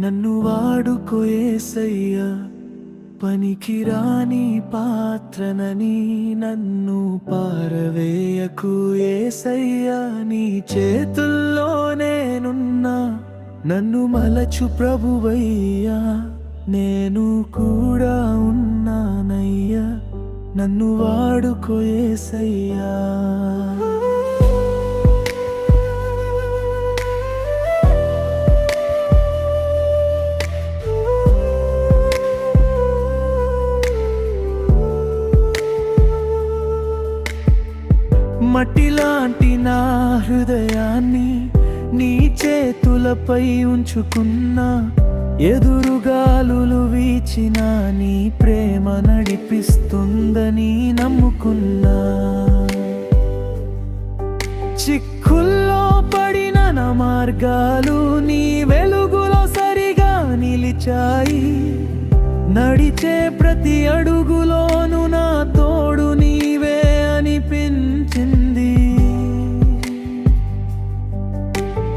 నన్ను వాడుకో యేసయ్యా, పనికిరాని పాత్రనని నన్ను పారవేయకు యేసయ్యా. నీ చేతుల్లో నేనున్నా, నన్ను మలచు ప్రభువయ్యా. నేను కూడా ఉన్నానయ్యా, నన్ను వాడుకో యేసయ్యా. మట్టిలాంటి నా హృదయాన్ని నీ చేతులపై ఉంచుకున్నా, ఎదురుగాలులు వీచినా నీ ప్రేమ నడిపిస్తుందని నమ్ముకున్నా. చిక్కుల్లో పడిన నా మార్గాలు నీ వెలుగులో సరిగా నిలిచాయి. నడిచే ప్రతి అడుగులోను నా తోడు నీవే అనిపించింది.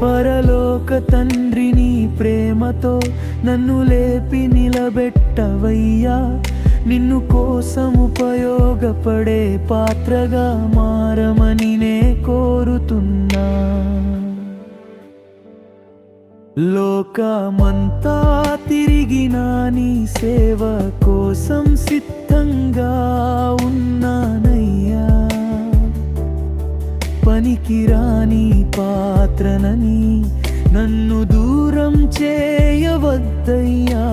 పరలోక తండ్రి నీ ప్రేమతో నన్ను లేపి నిలబెట్టవయ్యా. నిన్ను కోసం ఉపయోగపడే పాత్రగా మారమని నే కోరుతున్నా. లోకమంతా తిరిగినా నీ సేవ కోసం సిద్ధంగా ఉన్నానయ్యా. పనికిరాని పాత్రనని నన్ను దూరం చేయవద్దయ్యా.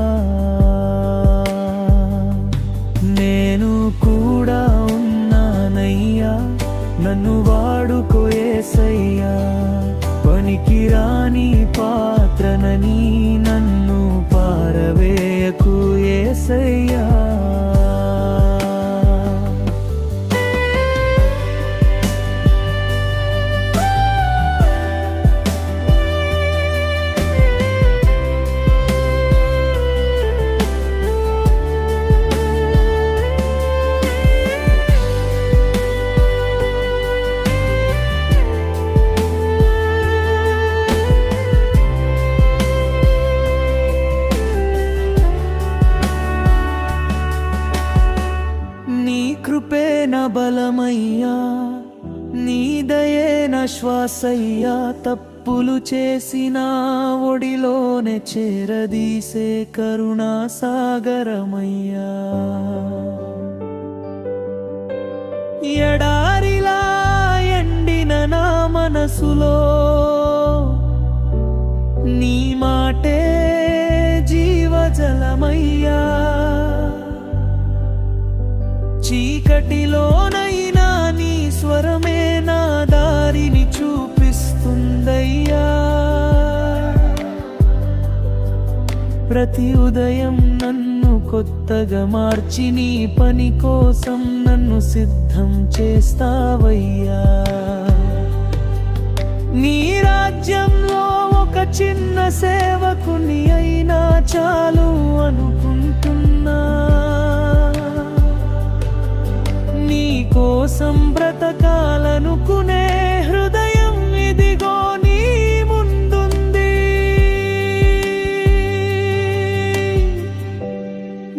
నేను కూడా ఉన్నానయ్యా, నన్ను వాడుకో యేసయ్యా. పనికిరాని పాత్రనని నన్ను పారవేయకు యేసయ్యా. కృపే నా బలమయ్యా, నీ దయే నా శ్వాసయ్యా. తప్పులు చేసిన ఒడిలోనే చేరదీసే కరుణా సాగరమయ్యా. ఎడారిలా ఎండిన నా మనసులో నీ మాటే జీవజలమయ్యా. చీకటిలోనైనా నీ స్వరమే నా దారిని చూపిస్తుందయ్యా. ప్రతి ఉదయం నన్ను కొత్తగా మార్చి నీ పని కోసం నన్ను సిద్ధం చేస్తావయ్యా. నీ రాజ్యంలో ఒక చిన్న సేవకుని అయినా చాలు అనుకుంటున్నా. నీ కోసం బ్రతకాలనుకునే హృదయం ఇదిగో నీ ముందుంది.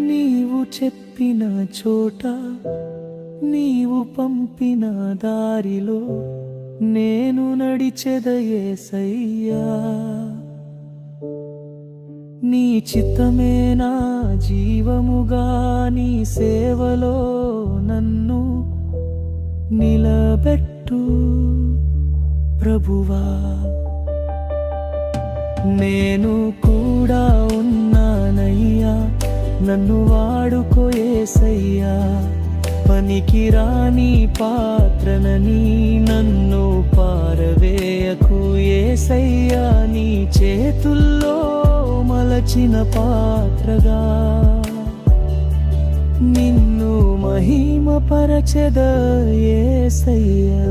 నీవు చెప్పిన చోట, నీవు పంపిన దారిలో నేను నడిచెద యేసయ్యా. నీ చిత్తమే నా జీవముగా, నీ సేవలో నన్ను నిలబెట్టు ప్రభువా. నేను కూడా ఉన్నానయ్యా, నన్ను వాడుకో యేసయ్యా. పనికిరాని పాత్రనని నన్ను పారవేయకు యేసయ్యా. నీ చేతుల్లో మలచిన పాత్రగా నిన్ను మహిమపరచెద యేసయ్యా.